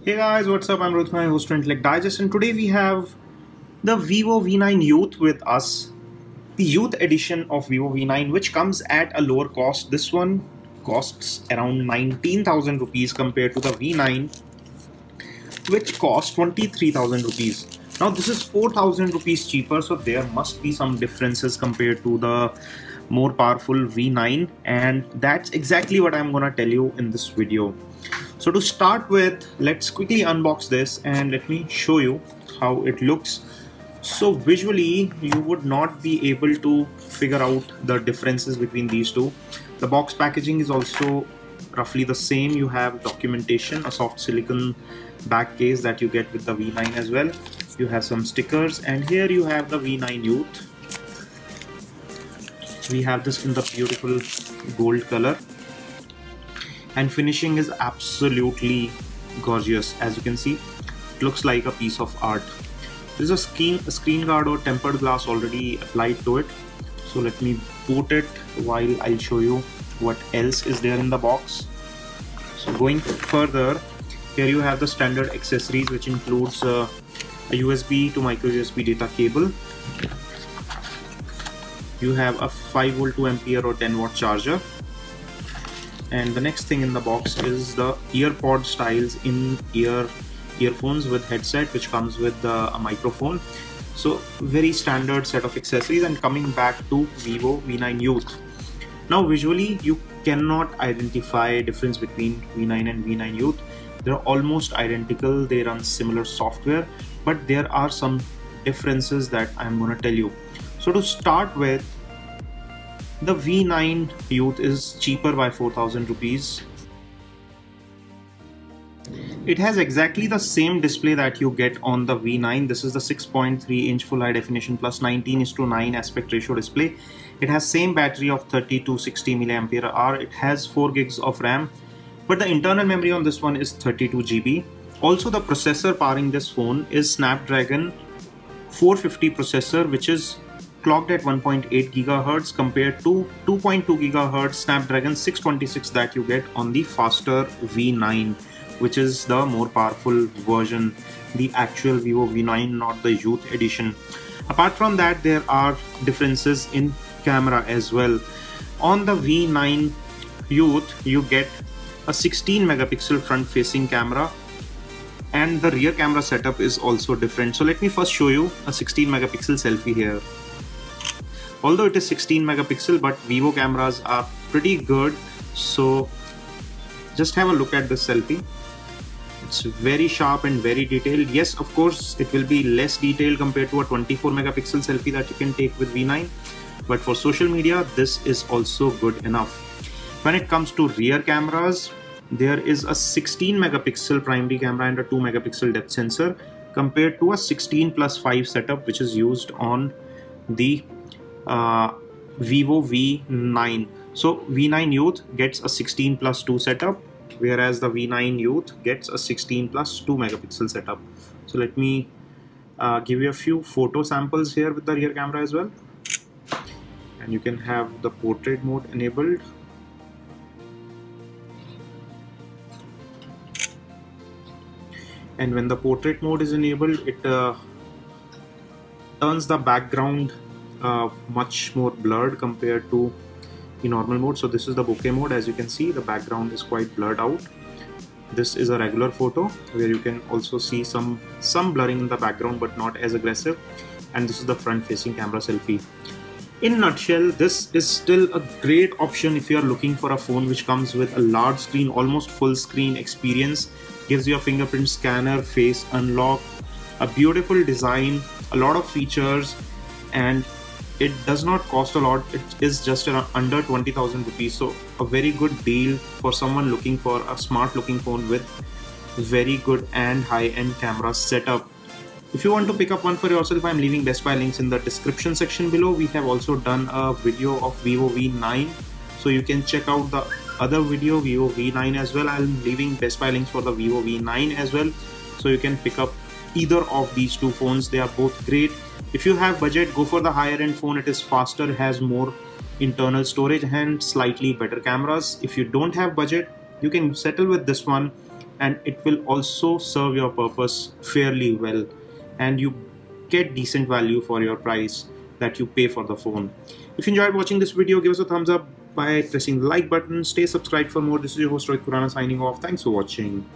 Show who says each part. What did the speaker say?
Speaker 1: Hey guys, what's up? I'm Rohit Khurana, host of Intellect Digest, and today we have the Vivo V9 Youth with us. The Youth edition of Vivo V9, which comes at a lower cost. This one costs around 19,000 rupees compared to the V9, which costs 23,000 rupees. Now this is 4,000 rupees cheaper, so there must be some differences compared to the more powerful V9, and that's exactly what I'm gonna tell you in this video. So to start with, let's quickly unbox this and let me show you how it looks. So visually, you would not be able to figure out the differences between these two. The box packaging is also roughly the same. You have documentation, a soft silicone back case that you get with the V9 as well. You have some stickers, and here you have the V9 Youth. We have this in the beautiful gold color. And finishing is absolutely gorgeous. As you can see, it looks like a piece of art. There's a screen guard or tempered glass already applied to it. So let me boot it while I'll show you what else is there in the box. So going further, here you have the standard accessories, which includes a USB to micro USB data cable. You have a 5V 2A or 10W charger. And the next thing in the box is the earpod styles earphones with headset, which comes with a microphone. So very standard set of accessories. And coming back to Vivo V9 Youth. Now visually you cannot identify difference between V9 and V9 Youth. They're almost identical, they run similar software, but there are some differences that I'm gonna tell you. So to start with, the V9 Youth is cheaper by 4,000 rupees. It has exactly the same display that you get on the V9. This is the 6.3-inch full high definition plus 19:9 aspect ratio display. It has same battery of 30-60 mAh. It has 4 gigs of RAM, but the internal memory on this one is 32 GB. Also, the processor powering this phone is Snapdragon 450 processor, which is clocked at 1.8 GHz compared to 2.2 GHz Snapdragon 626 that you get on the faster V9, which is the more powerful version, the actual Vivo V9, not the Youth edition. Apart from that, there are differences in camera as well. On the V9 Youth, you get a 16 megapixel front facing camera, and the rear camera setup is also different. So let me first show you a 16 megapixel selfie here. Although it is 16 megapixel, but Vivo cameras are pretty good. So just have a look at this selfie. It's very sharp and very detailed. Yes, of course, it will be less detailed compared to a 24 megapixel selfie that you can take with V9. But for social media, this is also good enough. When it comes to rear cameras, there is a 16 megapixel primary camera and a 2 megapixel depth sensor compared to a 16+5 setup, which is used on the Vivo V9. So V9 Youth gets a 16+2 setup, whereas the V9 Youth gets a 16+2 megapixel setup. So let me give you a few photo samples here with the rear camera as well. And you can have the portrait mode enabled. And when the portrait mode is enabled, it turns the background much more blurred compared to the normal mode. So this is the bokeh mode. As you can see, the background is quite blurred out. This is a regular photo where you can also see some blurring in the background, but not as aggressive. And this is the front facing camera selfie. In a nutshell, this is still a great option if you are looking for a phone which comes with a large screen, almost full screen experience, gives you a fingerprint scanner, face unlock, a beautiful design, a lot of features, and it does not cost a lot. It is just around under 20,000 rupees. So a very good deal for someone looking for a smart looking phone with very good and high-end camera setup. If you want to pick up one for yourself, I'm leaving Best Buy links in the description section below. We have also done a video of Vivo V9, so you can check out the other video, Vivo V9 as well. I'm leaving Best Buy links for the Vivo V9 as well, so you can pick up either of these two phones. They are both great. If you have budget, go for the higher end phone. It is faster, has more internal storage and slightly better cameras. If you don't have budget, you can settle with this one and it will also serve your purpose fairly well, and you get decent value for your price that you pay for the phone. If you enjoyed watching this video, give us a thumbs up by pressing the like button. Stay subscribed for more. This is your host Rohit Khurana signing off. Thanks for watching.